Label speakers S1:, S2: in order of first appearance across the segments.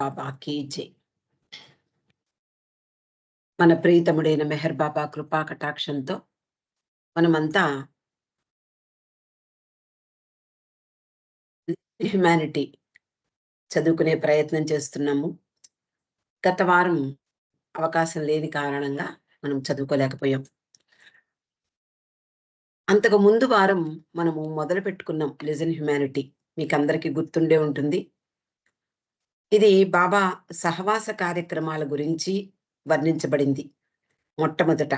S1: బాబా key జై. మన ప్రీతముడైన మెహర్ బాబా కృపా కటాక్షంతో మనమంతా హ్యుమానిటీ చదువుకునే ప్రయత్నం చేస్తున్నాము. గత వారం అవకాశం లేని కారణంగా మనం చదువుకోలేకపోయాం. అంతకు ముందు వారం మనము మొదలు పెట్టుకున్నాం లిజన్ హ్యుమానిటీ. మీకందరికీ గుర్తుండే ఉంటుంది. ఇది బాబా సహవాస కార్యక్రమాల గురించి వర్ణించబడింది మొట్టమొదట.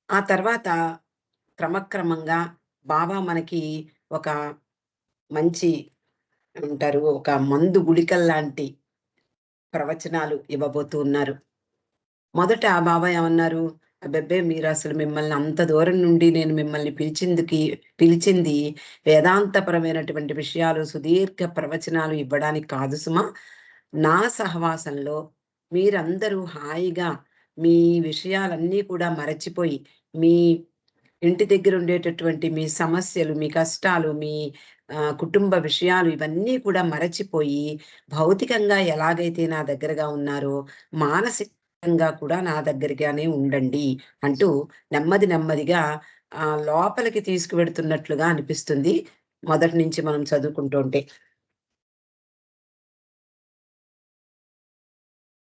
S1: ఆ తర్వాత క్రమక్రమంగా బాబా మనకి ఒక మంచి ఒక మందు గుళికల్లాంటి ప్రవచనాలు ఇవ్వబోతూ ఉన్నారు. మొదట బాబా ఏమన్నారు? అబ్బబ్బే! మీరసలు మిమ్మల్ని అంత దూరం నుండి నేను మిమ్మల్ని పిలిచింది వేదాంతపరమైనటువంటి విషయాలు, సుదీర్ఘ ప్రవచనాలు ఇవ్వడానికి కాదు సుమా. నా సహవాసంలో మీరందరూ హాయిగా మీ విషయాలన్నీ కూడా మరచిపోయి, మీ ఇంటి దగ్గర ఉండేటటువంటి మీ సమస్యలు, మీ కష్టాలు, మీ కుటుంబ విషయాలు ఇవన్నీ కూడా మరచిపోయి, భౌతికంగా ఎలాగైతే నా దగ్గరగా ఉన్నారో, మానసికంగా కూడా నా దగ్గరగానే ఉండండి అంటూ నెమ్మది నెమ్మదిగా లోపలికి తీసుకువెడుతున్నట్లుగా అనిపిస్తుంది మొదటి నుంచి మనం చదువుకుంటుంటే.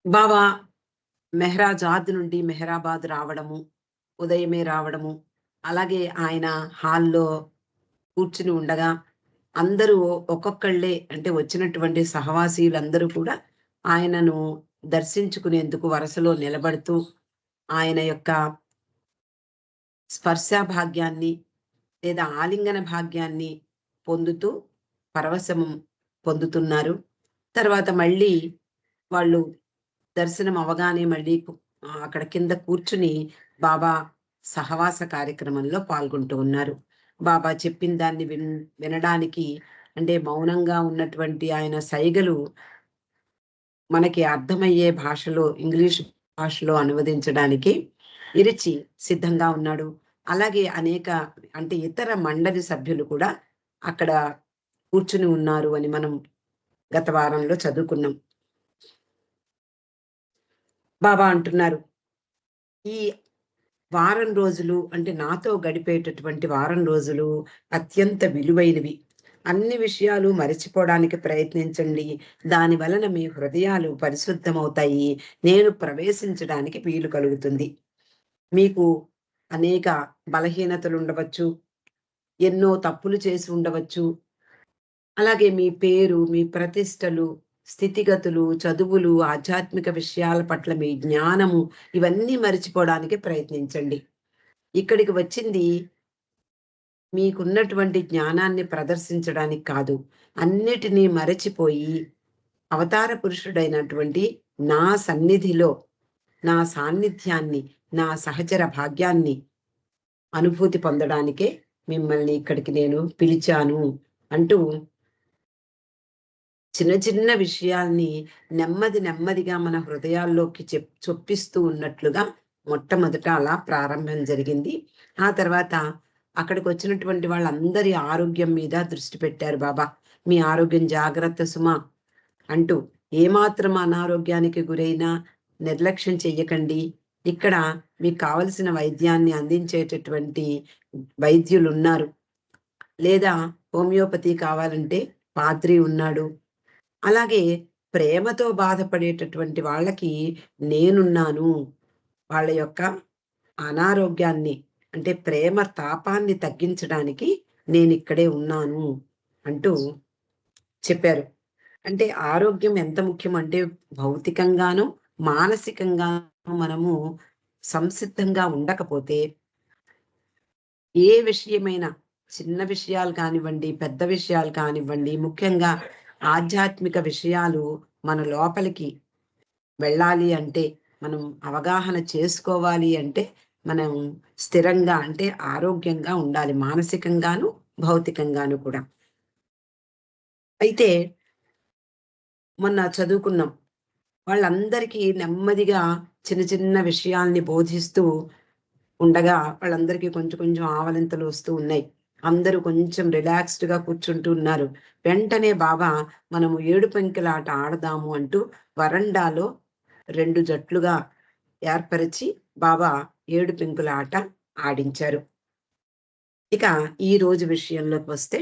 S1: బాబా మెహ్రాజాద్ నుండి మెహరాబాద్ రావడము, ఉదయమే రావడము, అలాగే ఆయన హాల్‌లో కూర్చుని ఉండగా అందరూ ఒక్కొక్కళ్ళే అంటే వచ్చినటువంటి సహవాసీయులందరూ కూడా ఆయనను దర్శించుకునేందుకు వరుసలో నిలబడుతూ ఆయన యొక్క స్పర్శా భాగ్యాన్ని లేదా ఆలింగన భాగ్యాన్ని పొందుతూ పరవశం పొందుతున్నారు. తర్వాత మళ్ళీ వాళ్ళు దర్శనం అవ్వగానే మళ్ళీ అక్కడ కింద కూర్చుని బాబా సహవాస కార్యక్రమంలో పాల్గొంటూ ఉన్నారు. బాబా చెప్పిన దాన్ని వినడానికి అంటే మౌనంగా ఉన్నటువంటి ఆయన సైగలు మనకి అర్థమయ్యే భాషలో, ఇంగ్లీష్ భాషలో అనువదించడానికి ఇరిచి సిద్ధంగా ఉన్నాడు. అలాగే అనేక అంటే ఇతర మండలి సభ్యులు కూడా అక్కడ కూర్చుని ఉన్నారు అని మనం గత వారంలో చదువుకున్నాం. బాబా అంటున్నారు, ఈ వారం రోజులు అంటే నాతో గడిపేటటువంటి వారం రోజులు అత్యంత విలువైనవి. అన్ని విషయాలు మరచిపోవడానికి ప్రయత్నించండి. దాని వలన మీ హృదయాలు పరిశుద్ధమవుతాయి. నేను ప్రవేశించడానికి వీలు కలుగుతుంది. మీకు అనేక బలహీనతలు ఉండవచ్చు. ఎన్నో తప్పులు చేసి ఉండవచ్చు. అలాగే మీ పేరు, మీ ప్రతిష్టలు, స్థితిగతులు, చదువులు, ఆధ్యాత్మిక విషయాల పట్ల మీ జ్ఞానము ఇవన్నీ మరిచిపోవడానికి ప్రయత్నించండి. ఇక్కడికి వచ్చింది మీకున్నటువంటి జ్ఞానాన్ని ప్రదర్శించడానికి కాదు. అన్నిటినీ మరచిపోయి అవతార పురుషుడైనటువంటి నా సన్నిధిలో నా సాన్నిధ్యాన్ని, నా సహచర భాగ్యాన్ని అనుభూతి పొందడానికే మిమ్మల్ని ఇక్కడికి నేను పిలిచాను అంటూ చిన్న చిన్న విషయాల్ని నెమ్మది నెమ్మదిగా మన హృదయాల్లోకి చొప్పిస్తూ ఉన్నట్లుగా మొట్టమొదట అలా ప్రారంభం జరిగింది. ఆ తర్వాత అక్కడికి వచ్చినటువంటి వాళ్ళందరి ఆరోగ్యం మీద దృష్టి పెట్టారు బాబా. మీ ఆరోగ్యం జాగ్రత్త సుమా అంటూ, ఏమాత్రం అనారోగ్యానికి గురైనా నిర్లక్ష్యం చెయ్యకండి. ఇక్కడ మీకు కావలసిన వైద్యాన్ని అందించేటటువంటి వైద్యులున్నారు. లేదా హోమియోపతి కావాలంటే పాద్రి ఉన్నాడు. అలాగే ప్రేమతో బాధపడేటటువంటి వాళ్ళకి నేనున్నాను. వాళ్ళ యొక్క అనారోగ్యాన్ని అంటే ప్రేమ తాపాన్ని తగ్గించడానికి నేనిక్కడే ఉన్నాను అంటూ చెప్పారు. అంటే ఆరోగ్యం ఎంత ముఖ్యం అంటే భౌతికంగాను, మానసికంగాను మనము సంసిద్ధంగా ఉండకపోతే ఏ విషయమైనా చిన్న విషయాలు కానివ్వండి, పెద్ద విషయాలు కానివ్వండి, ముఖ్యంగా ఆధ్యాత్మిక విషయాలు మన లోపలికి వెళ్ళాలి అంటే, మనం అవగాహన చేసుకోవాలి అంటే, మనం స్థిరంగా అంటే ఆరోగ్యంగా ఉండాలి. మానసికంగాను, భౌతికంగాను కూడా. అయితే మొన్న చదువుకున్నాం. వాళ్ళందరికీ నెమ్మదిగా చిన్న చిన్న విషయాల్ని బోధిస్తూ ఉండగా వాళ్ళందరికీ కొంచెం కొంచెం ఆవలింతలు వస్తూ ఉన్నాయి. అందరూ కొంచెం రిలాక్స్డ్‌గా కూర్చుంటూ ఉన్నారు. వెంటనే బాబా మనము ఏడు పెంకులాట ఆడదాము అంటూ వరండాలో 2 జట్లుగా ఏర్పరిచి బాబా ఏడు పెంకుల ఆట ఆడించారు. ఇక ఈ రోజు విషయంలోకి వస్తే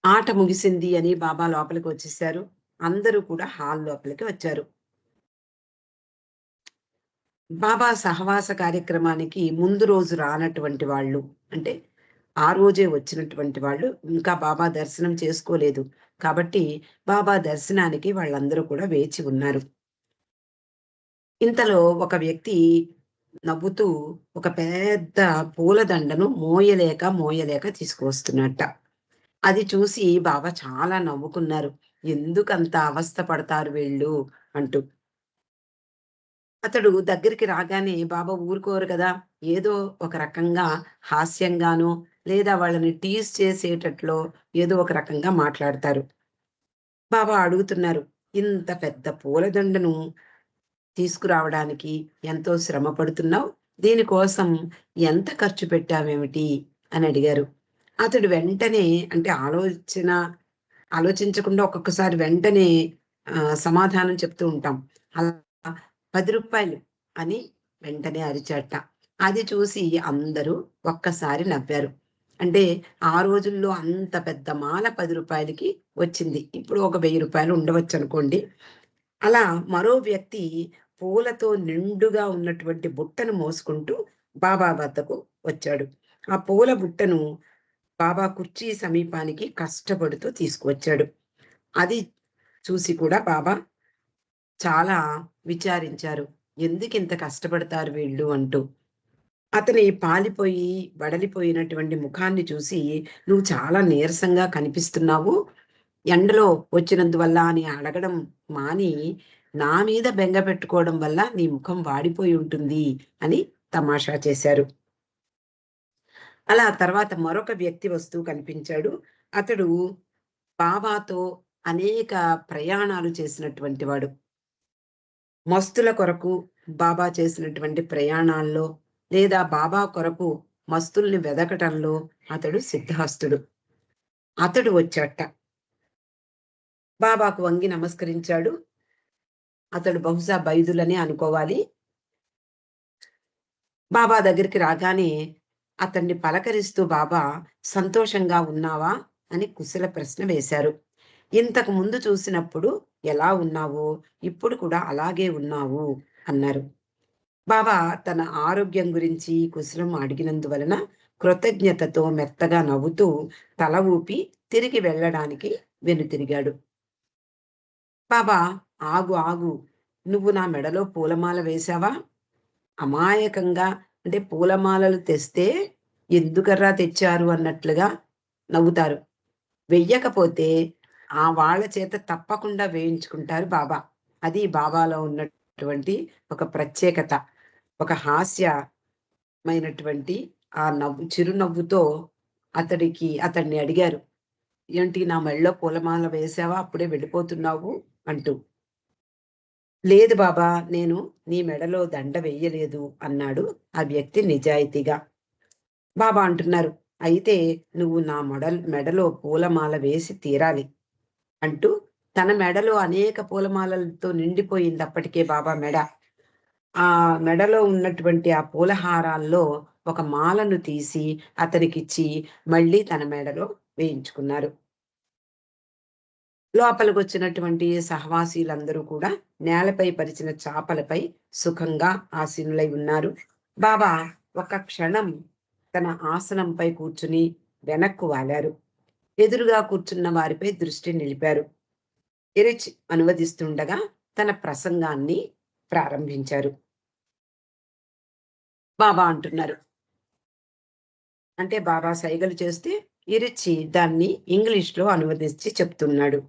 S1: ఆట ముగిసింది అని బాబా లోపలికి వచ్చేసారు. అందరూ కూడా హాల్ లోపలికి వచ్చారు. బాబా సహవాస కార్యక్రమానికి ముందు రోజు రానటువంటి వాళ్ళు, అంటే ఆ రోజే వచ్చినటువంటి వాళ్ళు ఇంకా బాబా దర్శనం చేసుకోలేదు. కాబట్టి బాబా దర్శనానికి వాళ్ళందరూ కూడా వేచి ఉన్నారు. ఇంతలో ఒక వ్యక్తి నవ్వుతూ ఒక పెద్ద పూలదండను మోయలేక తీసుకువస్తున్నట్ట. అది చూసి బాబా చాలా నవ్వుకున్నారు. ఎందుకంత అవస్థ పడతారు వీళ్ళు అంటూ. అతడు దగ్గరికి రాగానే బాబా ఊరుకోరు కదా! ఏదో ఒక రకంగా హాస్యంగానో, లేదా వాళ్ళని టీజ్ చేసేటట్లో ఏదో ఒక రకంగా మాట్లాడతారు. బాబా అడుగుతున్నారు, "ఇంత పెద్ద పూలదండను తీసుకురావడానికి ఎంతో శ్రమ పడుతున్నావు. దీనికోసం ఎంత ఖర్చు పెట్టావేమిటి?" అని అడిగారు. అతడు వెంటనే, అంటే ఆలోచించకుండా ఒక్కొక్కసారి వెంటనే సమాధానం చెప్తూ ఉంటాం. అలా రూ. 10 అని వెంటనే అరిచాట. అది చూసి అందరూ ఒక్కసారి నవ్వారు. అంటే ఆ రోజుల్లో అంత పెద్ద మాల రూ. 10కి వచ్చింది. ఇప్పుడు ఒక రూ. 1000 ఉండవచ్చనుకోండి. అలా మరో వ్యక్తి పూలతో నిండుగా ఉన్నటువంటి బుట్టను మోసుకుంటూ బాబా వద్దకు వచ్చాడు. ఆ పూల బుట్టను బాబా కుర్చీ సమీపానికి కష్టపడుతూ తీసుకువచ్చాడు. అది చూసి కూడా బాబా చాలా విచారించారు. ఎందుకింత కష్టపడతారు వీళ్ళు అంటూ. అతని పాలిపోయి, వడలిపోయినటువంటి ముఖాన్ని చూసి, "నువ్వు చాలా నీరసంగా కనిపిస్తున్నావు. ఎండలో వచ్చినందువల్ల" అని అడగడం మాని, "నా మీద బెంగ పెట్టుకోవడం వల్ల నీ ముఖం వాడిపోయి ఉంటుంది" అని తమాషా చేశారు. అలా తర్వాత మరొక వ్యక్తి వస్తూ కనిపించాడు. అతడు బాబాతో అనేక ప్రయాణాలు చేసినటువంటి వాడు. మస్తుల కొరకు బాబా చేసినటువంటి ప్రయాణాల్లో, లేదా బాబా కొరకు మస్తుల్ని వెదకటంలో అతడు సిద్ధహస్తుడు. అతడు వచ్చాట. బాబాకు వంగి నమస్కరించాడు. అతడు బహుశా బైదులని అనుకోవాలి. బాబా దగ్గరికి రాగానే అతన్ని పలకరిస్తూ బాబా, "సంతోషంగా ఉన్నావా?" అని కుశల ప్రశ్న వేశారు. "ఇంతకు ముందు చూసినప్పుడు ఎలా ఉన్నావో, ఇప్పుడు కూడా అలాగే ఉన్నావు" అన్నారు. బాబా తన ఆరోగ్యం గురించి కుశలం అడిగినందువలన కృతజ్ఞతతో మెత్తగా నవ్వుతూ తల ఊపి తిరిగి వెళ్ళడానికి వెనుతిరిగాడు. బాబా, "ఆగు ఆగు, నువ్వు నా మెడలో పూలమాల వేశావా?" అమాయకంగా, అంటే పూలమాలలు తెస్తే ఎందుకర్రా తెచ్చారు అన్నట్లుగా నవ్వుతారు. వెయ్యకపోతే వాళ్ళ చేత తప్పకుండా వేయించుకుంటారు బాబా. అది బాబాలో ఉన్నటువంటి ఒక ప్రత్యేకత. ఒక హాస్యమైనటువంటి ఆ చిరునవ్వుతో అతన్ని అడిగారు, "ఏంటి నా మెడలో పూలమాల వేశావా? అప్పుడే వెళ్ళిపోతున్నావు" అంటూ. "లేదు బాబా, నేను నీ మెడలో దండ వెయ్యలేదు" అన్నాడు ఆ వ్యక్తి నిజాయితీగా. బాబా అంటున్నారు, "అయితే నువ్వు నా మెడలో పూలమాల వేసి తీరాలి" అంటూ తన మెడలో అనేక పూలమాలలతో నిండిపోయింది అప్పటికే బాబా మెడ. ఆ మెడలో ఉన్నటువంటి ఆ పూలహారాల్లో ఒక మాలను తీసి అతనికిచ్చి మళ్ళీ తన మెడలో వేయించుకున్నారు. లోపలికొచ్చినటువంటి సహవాసీలందరూ కూడా నేలపై పరిచిన చాపలపై సుఖంగా ఆసీనులై ఉన్నారు. బాబా ఒక క్షణం తన ఆసనంపై కూర్చుని వెనక్కు వాలారు. ఎదురుగా కూర్చున్న వారిపై దృష్టి నిలిపారు. ఎరిచ్ అనువదిస్తుండగా తన ప్రసంగాన్ని ప్రారంభించారు. బాబా అంటున్నారు. అంటే బాబా సైగలు చేస్తే ఇరిచి దాన్ని ఇంగ్లీష్‌లో అనువదించి చెప్తున్నాడు.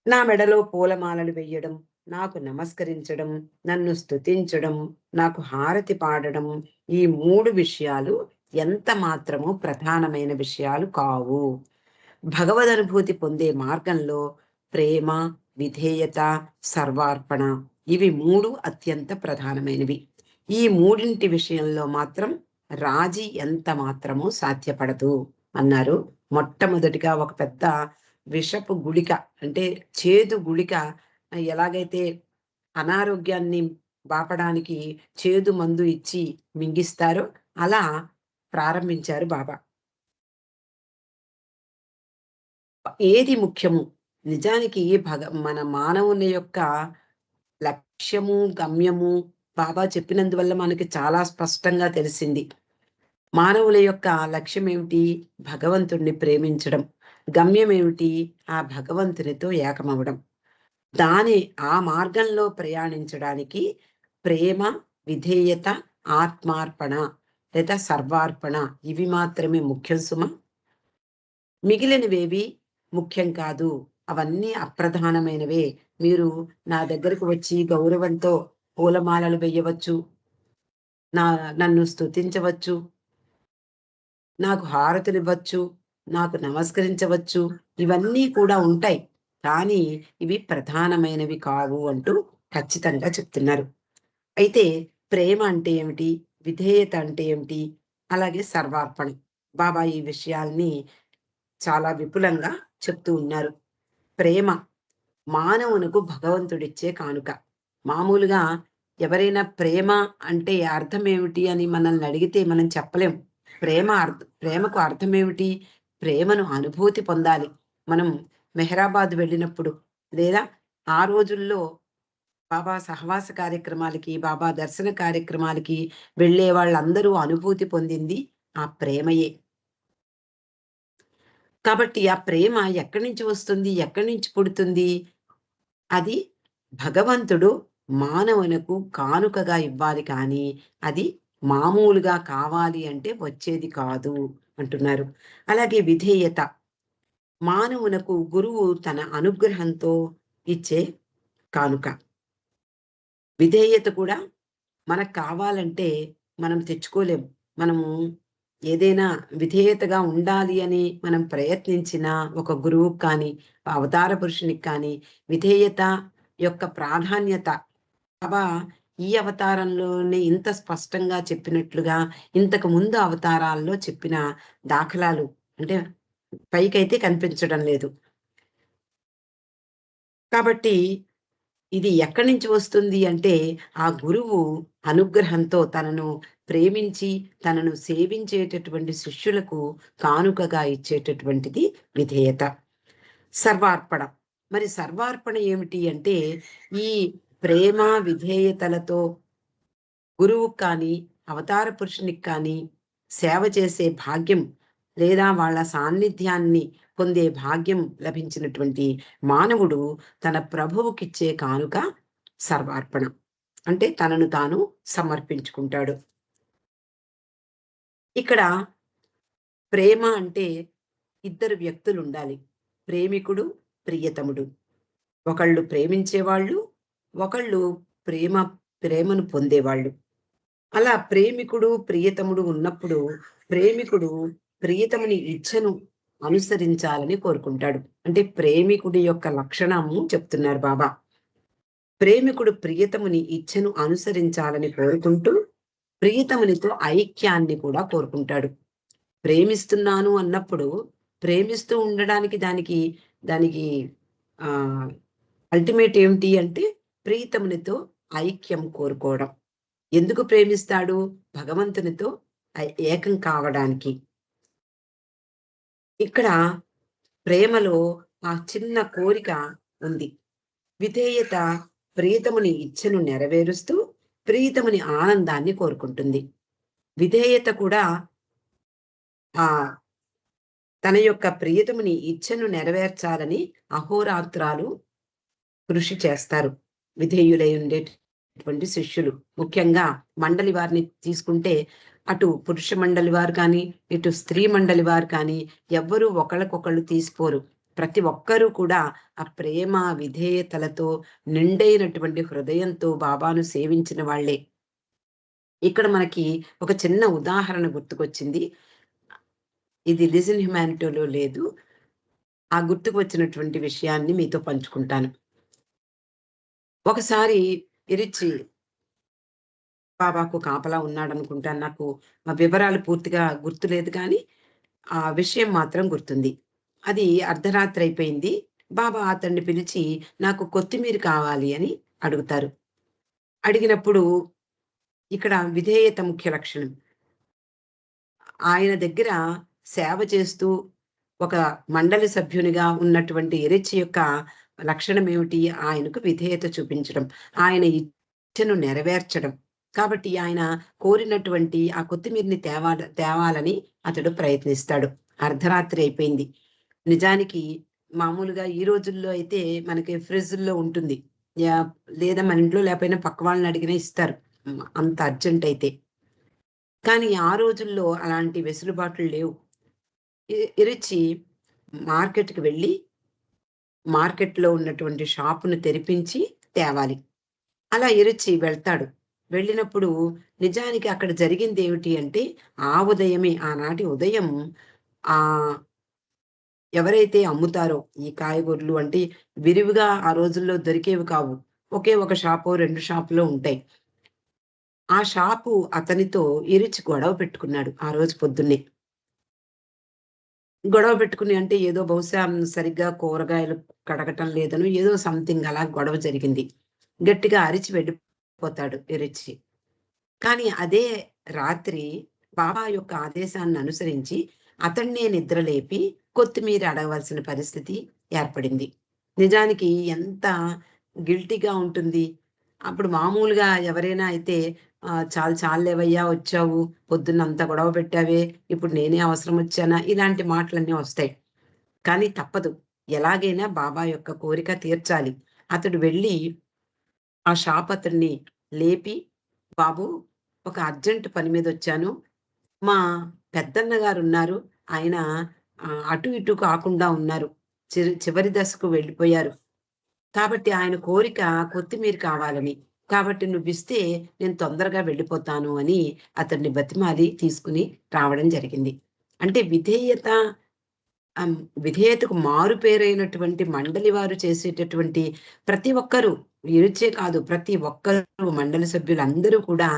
S1: "నా మెడలో పూలమాలలు వెయ్యడం, నాకు నమస్కరించడం, నన్ను స్తుతించడం, నాకు హారతి పాడడం, ఈ 3 విషయాలు ఎంత మాత్రము ప్రధానమైన విషయాలు కావు. భగవదనుభూతి పొందే మార్గంలో ప్రేమ, విధేయత, సర్వార్పణ, ఇవి 3 అత్యంత ప్రధానమైనవి. ఈ మూడింటి విషయంలో మాత్రం రాజీ ఎంత మాత్రము సాధ్యపడదు అన్నారు. మొట్టమొదటిగా ఒక పెద్ద విషపు గుళిక అంటే చేదు గుళిక ఎలాగైతే అనారోగ్యాన్ని బాపడానికి చేదు మందు ఇచ్చి మింగిస్తారో అలా ప్రారంభించారు బాబా. ఏది ముఖ్యము? నిజానికి మన మానవుని యొక్క లక్ష్యము, గమ్యము బాబా చెప్పినందువల్ల మనకి చాలా స్పష్టంగా తెలిసింది. మానవుల యొక్క లక్ష్యం ఏమిటి? భగవంతుడిని ప్రేమించడం. గమ్యం ఏమిటి? ఆ భగవంతునితో ఏకమవ్వడం. ఆ మార్గంలో ప్రయాణించడానికి ప్రేమ, విధేయత, ఆత్మార్పణ లేదా సర్వార్పణ ఇవి మాత్రమే ముఖ్యం సుమ. మిగిలినవేవి ముఖ్యం కాదు. అవన్నీ అప్రధానమైనవే. మీరు నా దగ్గరకు వచ్చి గౌరవంతో పూలమాలలు వెయ్యవచ్చు. నన్ను స్తుతించవచ్చు. నాకు హారతులివ్వచ్చు. నాకు నమస్కరించవచ్చు. ఇవన్నీ కూడా ఉంటాయి. కానీ ఇవి ప్రధానమైనవి కావు అంటూ ఖచ్చితంగా చెప్తున్నారు. అయితే ప్రేమ అంటే ఏమిటి? విధేయత అంటే ఏమిటి? అలాగే సర్వార్పణ. బాబా ఈ విషయాల్ని చాలా విపులంగా చెప్తూ ఉన్నారు. ప్రేమ మానవునకు భగవంతుడిచ్చే కానుక. మామూలుగా ఎవరైనా ప్రేమ అంటే అర్థం ఏమిటి అని మనల్ని అడిగితే మనం చెప్పలేం. ప్రేమకు అర్థం ఏమిటి? ప్రేమను అనుభూతి పొందాలి. మనం మెహరాబాద్ వెళ్ళినప్పుడు లేదా ఆ రోజుల్లో బాబా సహవాస కార్యక్రమాలకి, బాబా దర్శన కార్యక్రమాలకి వెళ్ళే వాళ్ళందరూ అనుభూతి పొందింది ఆ ప్రేమయే. కాబట్టి ఆ ప్రేమ ఎక్కడి నుంచి వస్తుంది? ఎక్కడి నుంచి పుడుతుంది? అది భగవంతుడు మానవునకు కానుకగా ఇవ్వాలి కానీ, అది మామూలుగా కావాలి అంటే వచ్చేది కాదు అంటున్నారు. అలాగే విధేయత. మానవునకు గురువు తన అనుగ్రహంతో ఇచ్చే కానుక. విధేయత కూడా మనకు కావాలంటే మనం తెచ్చుకోలేం. మనము ఏదైనా విధేయతగా ఉండాలి అని మనం ప్రయత్నించినా ఒక గురువుకి కానీ, అవతార పురుషునికి కానీ విధేయత యొక్క ప్రాధాన్యత బాబా ఈ అవతారంలోనే ఇంత స్పష్టంగా చెప్పినట్లుగా ఇంతకు ముందు అవతారాల్లో చెప్పిన దాఖలాలు అంటే పైకైతే కనిపించడం లేదు. కాబట్టి ఇది ఎక్కడి నుంచి వస్తుంది అంటే, ఆ గురువు అనుగ్రహంతో తనను ప్రేమించి, తనను సేవించేటటువంటి శిష్యులకు కానుకగా ఇచ్చేటటువంటిది విధేయత. సర్వార్పణ. మరి సర్వార్పణ ఏమిటి అంటే, ఈ ప్రేమ, విధేయతలతో గురువుకి కానీ, అవతార పురుషునికి కానీ సేవ చేసే భాగ్యం లేదా వాళ్ళ సాన్నిధ్యాన్ని పొందే భాగ్యం లభించినటువంటి మానవుడు తన ప్రభువుకిచ్చే కానుక సర్వార్పణ. అంటే తనను తాను సమర్పించుకుంటాడు. ఇక్కడ ప్రేమ అంటే ఇద్దరు వ్యక్తులుండాలి. ప్రేమికుడు, ప్రియతముడు. ఒకళ్ళు ప్రేమించేవాళ్ళు, ఒకళ్ళు ప్రేమ ప్రేమను పొందేవాళ్ళు. అలా ప్రేమికుడు, ప్రియతముడు ఉన్నప్పుడు ప్రేమికుడు ప్రియతముని ఇచ్ఛను అనుసరించాలని కోరుకుంటాడు. అంటే ప్రేమికుడి యొక్క లక్షణము చెప్తున్నారు బాబా. ప్రేమికుడు ప్రియతముని ఇచ్ఛను అనుసరించాలని కోరుకుంటూ, ప్రియతమునితో ఐక్యాన్ని కూడా కోరుకుంటాడు. ప్రేమిస్తున్నాను అన్నప్పుడు, ప్రేమిస్తూ ఉండడానికి దానికి ఆహ్, అల్టిమేట్ ఏమిటి అంటే, ప్రియతమునితో ఐక్యం కోరుకోవడం. ఎందుకు ప్రేమిస్తాడు? భగవంతునితో ఏకం కావడానికి. ఇక్కడ ప్రేమలో ఆ చిన్న కోరిక ఉంది. విధేయత ప్రియతముని ఇచ్ఛను నెరవేరుస్తూ, ప్రియతముని ఆనందాన్ని కోరుకుంటుంది. విధేయత కూడా ఆహ్, తన యొక్క ప్రియతముని ఇచ్ఛను నెరవేర్చాలని అహోరాత్రాలు కృషి చేస్తారు. విధేయులై ఉండేటటువంటి శిష్యులు. ముఖ్యంగా మండలి వారిని తీసుకుంటే, అటు పురుష మండలి వారు కానీ, ఇటు స్త్రీ మండలి వారు కానీ, ఎవ్వరూ ఒకళ్ళకొకళ్ళు తీసిపోరు. ప్రతి ఒక్కరూ కూడా ఆ ప్రేమ, విధేయతలతో నిండైనటువంటి హృదయంతో బాబాను సేవించిన వాళ్ళే. ఇక్కడ మనకి ఒక చిన్న ఉదాహరణ గుర్తుకొచ్చింది. ఇది లిజన్ హ్యుమానిటీలో లేదు. ఆ గుర్తుకు వచ్చినటువంటి విషయాన్ని మీతో పంచుకుంటాను. ఒకసారి ఇరిచి బాబాకు కాపలా ఉన్నాడనుకుంటాను. నాకు ఆ వివరాలు పూర్తిగా గుర్తులేదు కానీ, ఆ విషయం మాత్రం గుర్తుంది. అది అర్ధరాత్రి అయిపోయింది. బాబా అతన్ని పిలిచి, "నాకు కొత్తిమీర కావాలి" అని అడుగుతారు. అడిగినప్పుడు ఇక్కడ విధేయత ముఖ్య లక్షణం. ఆయన దగ్గర సేవ చేస్తూ, ఒక మండలి సభ్యునిగా ఉన్నటువంటి ఇరిచి యొక్క లక్షణమేమిటి? ఆయనకు విధేయత చూపించడం. ఆయన ఇచ్చను నెరవేర్చడం. కాబట్టి ఆయన కోరినటువంటి ఆ కొత్తిమీరని తేవాలని అతడు ప్రయత్నిస్తాడు. అర్ధరాత్రి అయిపోయింది. నిజానికి మామూలుగా ఈ రోజుల్లో అయితే మనకి ఫ్రిడ్జుల్లో ఉంటుంది. యాహ్! లేదా మన ఇంట్లో లేకపోయినా పక్క వాళ్ళని అడిగినా ఇస్తారు. అంత అర్జెంట్ అయితే. కానీ ఆ రోజుల్లో అలాంటి వెసులుబాట్లు లేవు. ఇరిచి మార్కెట్‌కి వెళ్ళి, మార్కెట్‌లో ఉన్నటువంటి షాపును తెరిపించి తేవాలి. అలా ఇరిచి వెళ్తాడు. వెళ్ళినప్పుడు నిజానికి అక్కడ జరిగిందేమిటి అంటే, ఆ ఉదయమే ఆనాటి ఉదయం ఆహ్, ఎవరైతే అమ్ముతారో ఈ కాయగూరలు అంటే విరివిగా ఆ రోజుల్లో దొరికేవి కావు. ఒకే ఒక షాపో, 2 షాపులో ఉంటాయి. ఆ షాపు అతనితో ఇరిచి గొడవ పెట్టుకున్నాడు ఆ రోజు పొద్దున్నే. గొడవ పెట్టుకుని అంటే ఏదో బహుశా సరిగ్గా కూరగాయలు కడగటం లేదనో ఏదో సంథింగ్ అలా గొడవ జరిగింది. గట్టిగా అరిచి వెళ్ళిపోతాడు ఎరిచి. కానీ అదే రాత్రి బాబా యొక్క ఆదేశాన్ని అనుసరించి అతన్నే నిద్రలేపి కొత్తిమీర అడగవలసిన పరిస్థితి ఏర్పడింది. నిజానికి ఎంత గిల్టీగా ఉంటుంది. అప్పుడు మామూలుగా ఎవరైనా అయితే చాలు చాలులేవయ్యా వచ్చావు. పొద్దున్నంత గొడవ పెట్టావే. ఇప్పుడు నేనే అవసరం వచ్చానా? ఇలాంటి మాటలన్నీ వస్తాయి. కానీ తప్పదు. ఎలాగైనా బాబా యొక్క కోరిక తీర్చాలి. అతడు వెళ్ళి ఆ షాప్ అతన్ని లేపి, "బాబు ఒక అర్జెంట్ పని మీదొచ్చాను. మా పెద్దన్న గారున్నారు. ఆయన అటు ఇటు కాకుండా ఉన్నారు. చివరి దశకు వెళ్ళిపోయారు. కాబట్టి ఆయన కోరిక కొత్తిమీర కావాలని. కాబట్టి నువ్విస్తే నేను తొందరగా వెళ్ళిపోతాను" అని అతన్ని బతిమాలి తీసుకొని రావడం జరిగింది. అంటే ఆహ్, విధేయతకు మారు పేరైనటువంటి మండలి వారు చేసేటటువంటి ప్రతి ఒక్కరు వీరిచ్చే కాదు, ప్రతి ఒక్కరు మండలి సభ్యులందరూ కూడా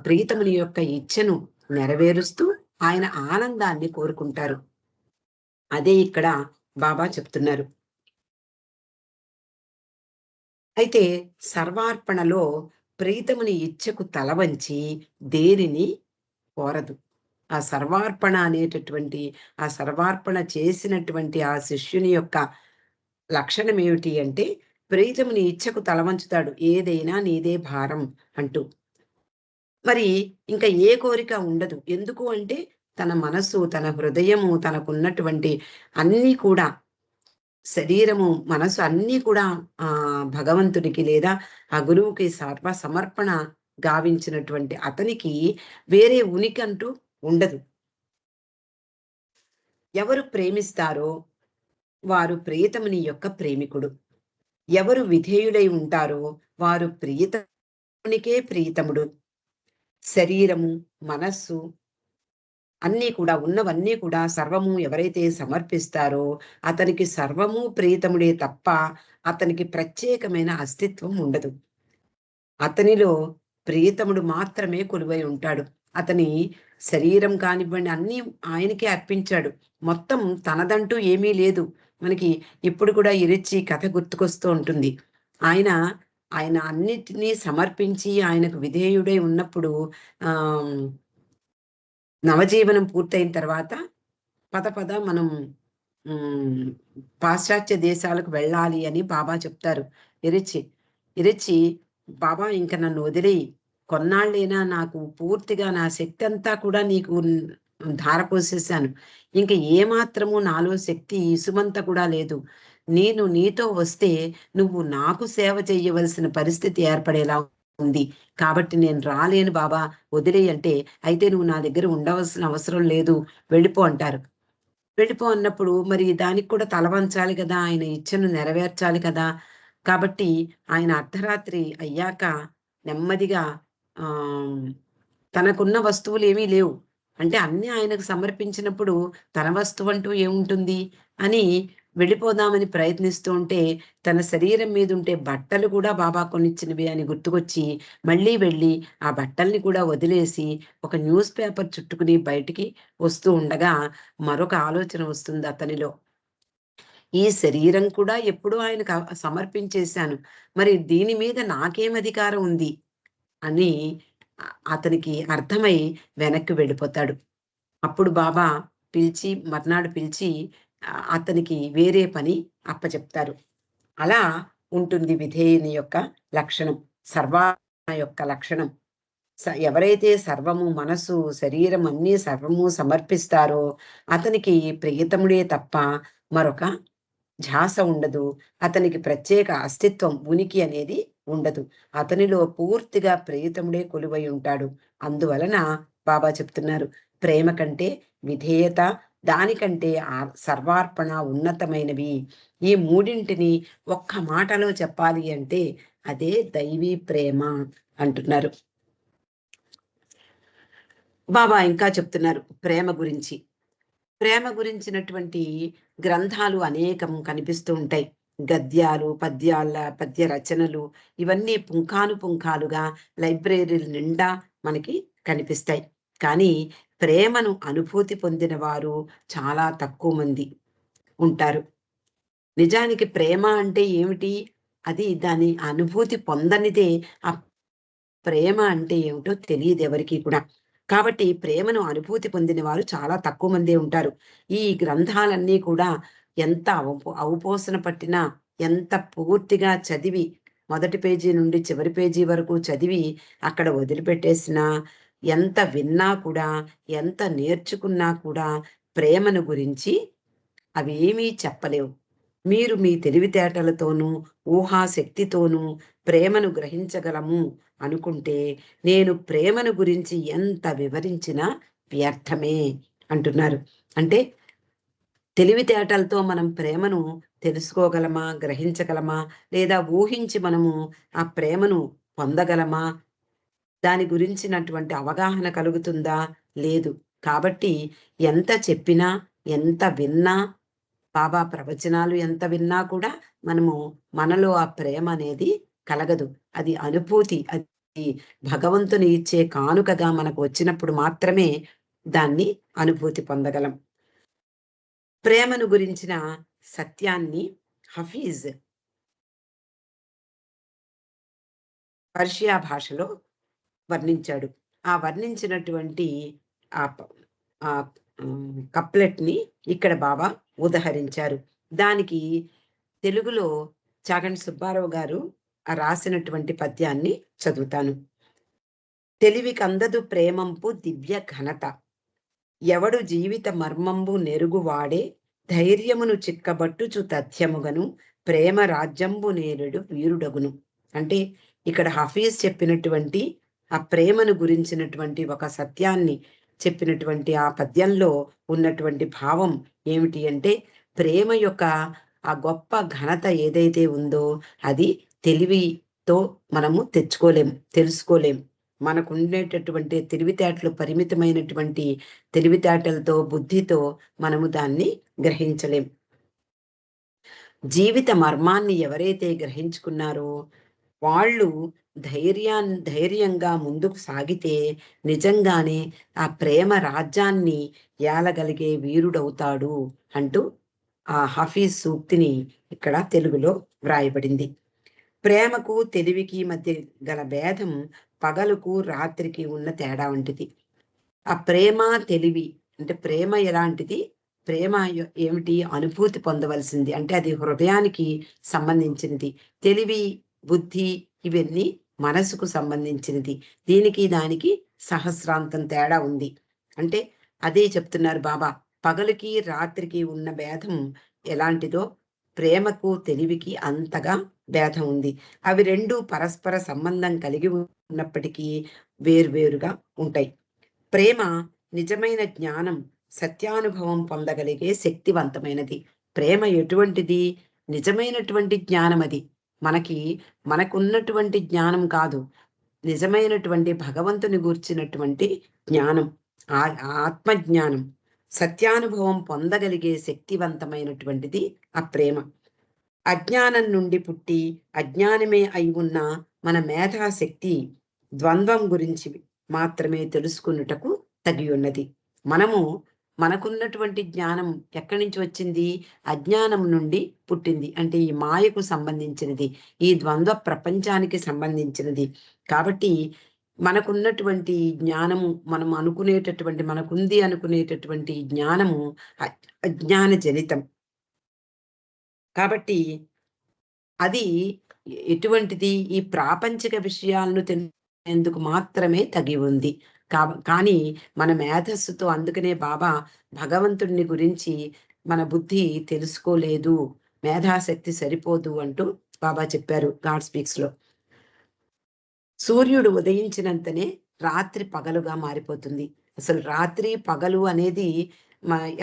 S1: ప్రీతముని యొక్క ఇచ్ఛను నెరవేరుస్తూ ఆయన ఆనందాన్ని కోరుకుంటారు. అదే ఇక్కడ బాబా చెప్తున్నారు. అయితే సర్వార్పణలో ప్రీతముని ఇచ్ఛకు తలవంచి దేనిని కోరదు. ఆ సర్వార్పణ అనేటటువంటి ఆ సర్వార్పణ చేసినటువంటి ఆ శిష్యుని యొక్క లక్షణమేమిటి అంటే, ప్రీతముని ఇచ్ఛకు తలవంచుతాడు. ఏదైనా నీదే భారం అంటూ. మరి ఇంక ఏ కోరిక ఉండదు. ఎందుకు అంటే, తన మనస్సు, తన హృదయము, తనకున్నటువంటి అన్నీ కూడా శరీరము, మనసు అన్నీ కూడా భగవంతుడికి లేదా ఆ గురువుకి సర్వ సమర్పణ గావించినటువంటి అతనికి వేరే ఉనికంటూ ఉండదు. ఎవరు ప్రేమిస్తారో వారు ప్రియతముని యొక్క ప్రేమికుడు. ఎవరు విధేయుడై ఉంటారో వారు ప్రియతమునికే ప్రియతముడు. శరీరము, మనస్సు అన్నీ కూడా ఉన్నవన్నీ కూడా సర్వము ఎవరైతే సమర్పిస్తారో అతనికి సర్వము ప్రియతముడే తప్ప అతనికి ప్రత్యేకమైన అస్తిత్వం ఉండదు. అతనిలో ప్రియతముడు మాత్రమే కొలువై ఉంటాడు. అతని శరీరం కానివ్వండి అన్నీ ఆయనకే అర్పించాడు. మొత్తం తనదంటూ ఏమీ లేదు. మనకి ఇప్పుడు కూడా 'ఇరిచ్చి' కథ గుర్తుకొస్తూ ఉంటుంది. ఆయన, ఆయన అన్నిటిని సమర్పించి ఆయనకు విధేయుడై ఉన్నప్పుడు ఆహ్, నవజీవనం పూర్తయిన తర్వాత పద పద మనం హ్మ్. పాశ్చాత్య దేశాలకు వెళ్ళాలి అని బాబా చెప్తారు. ఇరిచి. ఇరిచి బాబా ఇంక నన్ను వదిలేయి. కొన్నాళ్ళైనా నాకు పూర్తిగా నా శక్తంతా కూడా నీకు ధారపోసేసాను. ఇంక ఏమాత్రము నాలో శక్తి ఇసుమంత కూడా లేదు. నేను నీతో వస్తే నువ్వు నాకు సేవ చెయ్యవలసిన పరిస్థితి ఏర్పడేలా ఉంది. కాబట్టి నేను రాలేను బాబా వదిలేయి అంటే, అయితే నువ్వు నా దగ్గర ఉండవలసిన అవసరం లేదు. వెళ్ళిపో అంటారు. వెళ్ళిపో అన్నప్పుడు మరి దానికి కూడా తల వంచాలి గదా! ఆయన ఇచ్ఛను నెరవేర్చాలి కదా! కాబట్టి ఆయన అర్ధరాత్రి అయ్యాక నెమ్మదిగా ఆహ్, తనకున్న వస్తువులేమీ లేవు. అంటే అన్నీ ఆయనకు సమర్పించినప్పుడు తన వస్తువంటూ ఏముంటుంది అని వెళ్ళిపోదామని ప్రయత్నిస్తూ ఉంటే తన శరీరం మీద ఉంటే బట్టలు కూడా బాబా కొనిచ్చినవి అని గుర్తుకొచ్చి మళ్ళీ వెళ్ళి ఆ బట్టల్ని కూడా వదిలేసి ఒక న్యూస్ పేపర్ చుట్టుకుని బయటికి వస్తూ ఉండగా మరొక ఆలోచన వస్తుంది అతనిలో. ఈ శరీరం కూడా ఎప్పుడూ ఆయనకు సమర్పించేశాను. మరి దీని మీద నాకేం అధికారం ఉంది అని అతనికి అర్థమై వెనక్కి వెళ్ళిపోతాడు. అప్పుడు బాబా మర్నాడు పిలిచి అతనికి వేరే పని అప్పచెప్తారు. అలా ఉంటుంది విధేయుని యొక్క లక్షణం, యొక్క లక్షణం. ఎవరైతే సర్వము మనసు, శరీరం అన్నీ సర్వము సమర్పిస్తారో అతనికి ప్రియతముడే తప్ప మరొక ధ్యాస ఉండదు. అతనికి ప్రత్యేక అస్తిత్వం, ఉనికి అనేది ఉండదు. అతనిలో పూర్తిగా ప్రియతముడే కొలువై ఉంటాడు. అందువలన బాబా చెప్తున్నారు, ప్రేమ కంటే విధేయత, దానికంటే సర్వార్పణ ఉన్నతమైనవి. ఈ మూడింటిని ఒక్క మాటలో చెప్పాలి అంటే అదే దైవీ ప్రేమ అంటున్నారు. బాబా ఇంకా చెప్తున్నారు ప్రేమ గురించి. ప్రేమ గురించినటువంటి గ్రంథాలు అనేకం కనిపిస్తూ ఉంటాయి. గద్యాలు, పద్య రచనలు ఇవన్నీ పుంఖానుగా లైబ్రరీల నిండా మనకి కనిపిస్తాయి. కానీ ప్రేమను అనుభూతి పొందిన వారు చాలా తక్కువ మంది ఉంటారు. నిజానికి ప్రేమ అంటే ఏమిటి? అది దాని అనుభూతి పొందనిదే ఆ ప్రేమ అంటే ఏమిటో తెలియదు ఎవరికీ కూడా. కాబట్టి ప్రేమను అనుభూతి పొందిన వారు చాలా తక్కువ మందే ఉంటారు. ఈ గ్రంథాలన్నీ కూడా ఎంత అవపోసన పట్టినా, ఎంత పూర్తిగా చదివి మొదటి పేజీ నుండి చివరి పేజీ వరకు చదివి అక్కడ వదిలిపెట్టేసినా, ఎంత విన్నా కూడా, ఎంత నేర్చుకున్నా కూడా ప్రేమను గురించి అవి ఏమీ చెప్పలేవు. మీరు మీ తెలివితేటలతోనూ, ఊహాశక్తితోనూ ప్రేమను గ్రహించగలము అనుకుంటే, నేను ప్రేమను గురించి ఎంత వివరించినా వ్యర్థమే అంటున్నారు. అంటే తెలివితేటలతో మనం ప్రేమను తెలుసుకోగలమా, గ్రహించగలమా, లేదా ఊహించి మనము ఆ ప్రేమను పొందగలమా, దాని గురించినటువంటి అవగాహన కలుగుతుందా? లేదు. కాబట్టి ఎంత చెప్పినా, ఎంత విన్నా, బాబా ప్రవచనాలు ఎంత విన్నా కూడా మనలో ఆ ప్రేమ అనేది కలగదు. అది అనుభూతి. అది భగవంతుని ఇచ్చే కానుకగా మనకు వచ్చినప్పుడు మాత్రమే దాన్ని అనుభూతి పొందగలం. ప్రేమను గురించిన సత్యాన్ని హఫీజ్ పర్షియా భాషలో వర్ణించాడు. ఆ వర్ణించినటువంటి ఆ కప్లెట్‌ని ఇక్కడ బాబా ఉదహరించారు. దానికి తెలుగులో చాగంటి సుబ్బారావు గారు రాసినటువంటి పద్యాన్ని చదువుతాను. తెలివికందదు ప్రేమంపు దివ్య ఘనత, ఎవడు జీవిత మర్మంబు నెరుగువాడే, ధైర్యమును చిక్కబట్టుచు తథ్యముగను, ప్రేమ రాజ్యంబు నేరుడు వీరుడగును. అంటే ఇక్కడ హఫీజ్ చెప్పినటువంటి ఆ ప్రేమను గురించినటువంటి ఒక సత్యాన్ని చెప్పినటువంటి ఆ పద్యంలో ఉన్నటువంటి భావం ఏమిటి అంటే, ప్రేమ యొక్క ఆ గొప్ప ఘనత ఏదైతే ఉందో అది తెలివితో మనము తెలుసుకోలేం. మనకు ఉండేటటువంటి తెలివితేటలు పరిమితమైనటువంటి తెలివితేటలతో, బుద్ధితో మనము దాన్ని గ్రహించలేం. జీవిత మర్మాన్ని ఎవరైతే గ్రహించుకున్నారో వాళ్ళు ధైర్యంగా ముందుకు సాగితే నిజంగానే ఆ ప్రేమ రాజ్యాన్ని ఏలగలిగే వీరుడవుతాడు అంటూ ఆ హఫీజ్ సూక్తిని ఇక్కడ తెలుగులో వ్రాయబడింది. ప్రేమకు తెలివికి మధ్య గల భేదం పగలుకు రాత్రికి ఉన్న తేడా వంటిది. ఆ ప్రేమ తెలివి అంటే ప్రేమ ఎలాంటిది? ప్రేమ ఏమిటి? అనుభూతి పొందవలసింది. అంటే అది హృదయానికి సంబంధించినది. తెలివి, బుద్ధి ఇవన్నీ మనసుకు సంబంధించినది. దీనికి దానికి సహస్రాంతం తేడా ఉంది. అంటే అదే చెప్తున్నారు బాబా. పగలుకి రాత్రికి ఉన్న భేదం ఎలాంటిదో ప్రేమకు తెలివికి అంతగా భేదం ఉంది. అవి రెండు పరస్పర సంబంధం కలిగి ఉన్నప్పటికీ వేర్వేరుగా ఉంటాయి. ప్రేమ నిజమైన జ్ఞానం, సత్యానుభవం పొందగలిగే శక్తివంతమైనది. ప్రేమ ఎటువంటిది? నిజమైనటువంటి జ్ఞానం అది. మనకున్నటువంటి జ్ఞానం కాదు. నిజమైనటువంటి భగవంతుని గూర్చినటువంటి జ్ఞానం, ఆత్మజ్ఞానం, సత్యానుభవం పొందగలిగే శక్తివంతమైనటువంటిది ఆ ప్రేమ. అజ్ఞానం నుండి పుట్టి అజ్ఞానమే అయి ఉన్న మన మేధాశక్తి ద్వంద్వం గురించి మాత్రమే తెలుసుకున్నటకు తగి ఉన్నది. మనము మనకున్నటువంటి జ్ఞానం ఎక్కడి నుంచి వచ్చింది? అజ్ఞానం నుండి పుట్టింది. అంటే ఈ మాయకు సంబంధించినది. ఈ ద్వంద్వ ప్రపంచానికి సంబంధించినది. కాబట్టి మనకున్నటువంటి జ్ఞానము, మనం అనుకునేటటువంటి మనకుంది అనుకునేటటువంటి జ్ఞానము అజ్ఞాన జనితం. కాబట్టి అది ఎటువంటిది? ఈ ప్రాపంచిక విషయాలను తెలిసేందుకు మాత్రమే తగి ఉంది. కానీ మన మేధస్సుతో అందుకనే బాబా భగవంతుడిని గురించి మన బుద్ధి తెలుసుకోలేదు, మేధాశక్తి సరిపోదు అంటూ బాబా చెప్పారు గాడ్ స్పీక్స్‌లో. సూర్యుడు ఉదయించినంతనే రాత్రి పగలుగా మారిపోతుంది. అసలు రాత్రి, పగలు అనేది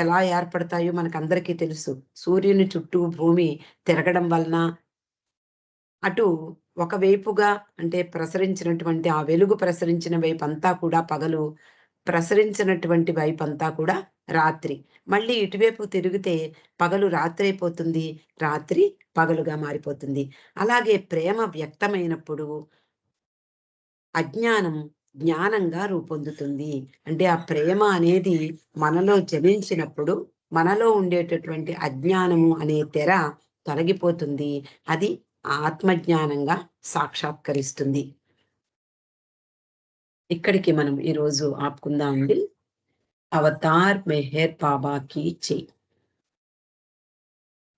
S1: ఎలా ఏర్పడతాయో మనకందరికీ తెలుసు. సూర్యుని చుట్టూ భూమి తిరగడం వలన అటు ఒకవైపుగా అంటే ప్రసరించినటువంటి ఆ వెలుగు ప్రసరించిన వైపంతా కూడా పగలు, ప్రసరించినటువంటి వైపంతా కూడా రాత్రి. మళ్ళీ ఇటువైపు తిరిగితే పగలు రాత్రైపోతుంది, రాత్రి పగలుగా మారిపోతుంది. అలాగే ప్రేమ వ్యక్తమైనప్పుడు అజ్ఞానం జ్ఞానంగా రూపొందుతుంది. అంటే ఆ ప్రేమ అనేది మనలో జనించినప్పుడు మనలో ఉండేటటువంటి అజ్ఞానము అనే తెర తొలగిపోతుంది. అది ఆత్మజ్ఞానంగా సాక్షాత్కరిస్తుంది. ఇక్కడికి మనం ఈరోజు ఆపుకుందామండి. అవతార్ మెహర్ బాబాకి జై.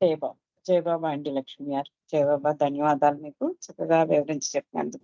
S2: జై బాబా. జై బాబా అండి లక్ష్మి గారు. జై బాబా. ధన్యవాదాలు మీకు చక్కగా వివరించి చెప్పినందుకు.